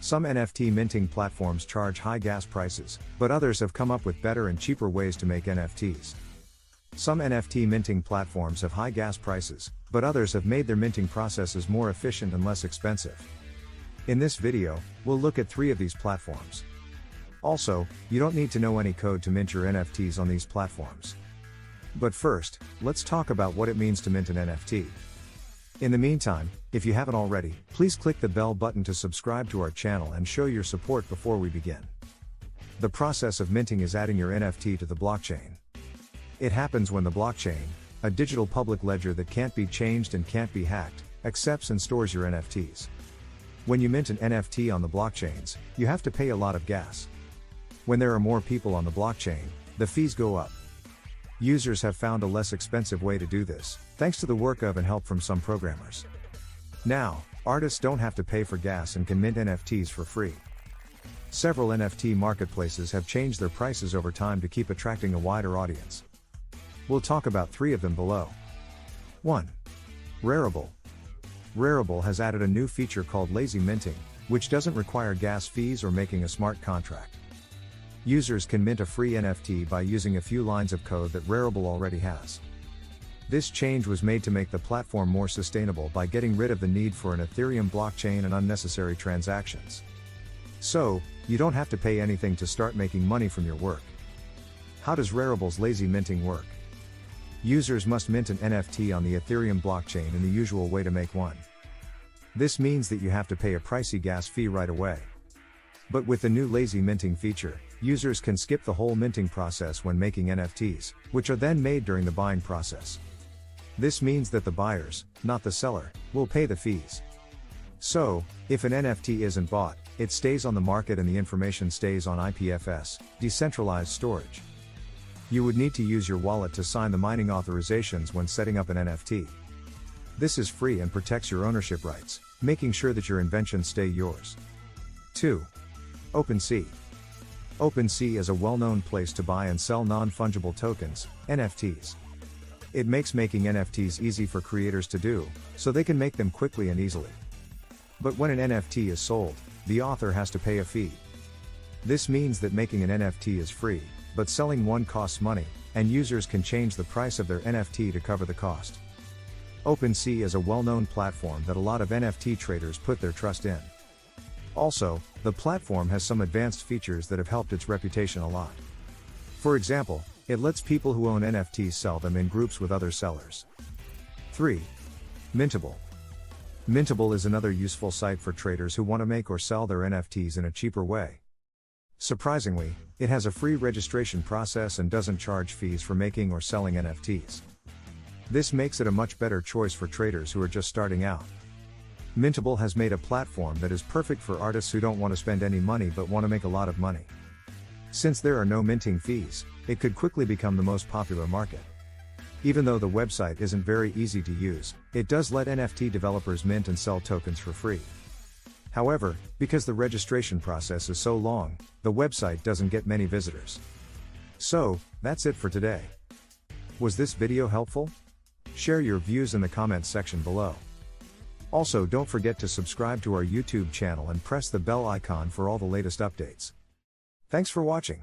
Some NFT minting platforms charge high gas prices, but others have come up with better and cheaper ways to make NFTs. Some NFT minting platforms have high gas prices, but others have made their minting processes more efficient and less expensive. In this video, we'll look at 3 of these platforms. Also, you don't need to know any code to mint your NFTs on these platforms. But first, let's talk about what it means to mint an NFT. In the meantime, if you haven't already, please click the bell button to subscribe to our channel and show your support before we begin. The process of minting is adding your NFT to the blockchain. It happens when the blockchain, a digital public ledger that can't be changed and can't be hacked, accepts and stores your NFTs. When you mint an NFT on the blockchains, you have to pay a lot of gas. When there are more people on the blockchain, the fees go up. Users have found a less expensive way to do this, thanks to the work of and help from some programmers. Now, artists don't have to pay for gas and can mint NFTs for free. Several NFT marketplaces have changed their prices over time to keep attracting a wider audience. We'll talk about 3 of them below. 1. Rarible. Rarible has added a new feature called lazy minting, which doesn't require gas fees or making a smart contract. Users can mint a free NFT by using a few lines of code that Rarible already has. This change was made to make the platform more sustainable by getting rid of the need for an Ethereum blockchain and unnecessary transactions. So, you don't have to pay anything to start making money from your work. How does Rarible's lazy minting work? Users must mint an NFT on the Ethereum blockchain in the usual way to make one. This means that you have to pay a pricey gas fee right away. But with the new lazy minting feature, users can skip the whole minting process when making NFTs, which are then made during the buying process. This means that the buyers, not the seller, will pay the fees. So, if an NFT isn't bought, it stays on the market and the information stays on IPFS, decentralized storage. You would need to use your wallet to sign the mining authorizations when setting up an NFT. This is free and protects your ownership rights, making sure that your inventions stay yours. 2. OpenSea. OpenSea is a well-known place to buy and sell non-fungible tokens, NFTs. It makes making NFTs easy for creators to do, so they can make them quickly and easily. But when an NFT is sold, the author has to pay a fee. This means that making an NFT is free, but selling one costs money, and users can change the price of their NFT to cover the cost. OpenSea is a well-known platform that a lot of NFT traders put their trust in. Also, the platform has some advanced features that have helped its reputation a lot. For example, it lets people who own NFTs sell them in groups with other sellers. 3. Mintable. Mintable is another useful site for traders who want to make or sell their NFTs in a cheaper way. Surprisingly, it has a free registration process and doesn't charge fees for making or selling NFTs. This makes it a much better choice for traders who are just starting out. Mintable has made a platform that is perfect for artists who don't want to spend any money but want to make a lot of money. Since there are no minting fees, it could quickly become the most popular market. Even though the website isn't very easy to use, it does let NFT developers mint and sell tokens for free. However, because the registration process is so long, the website doesn't get many visitors. So, that's it for today. Was this video helpful? Share your views in the comments section below. Also, don't forget to subscribe to our YouTube channel and press the bell icon for all the latest updates. Thanks for watching.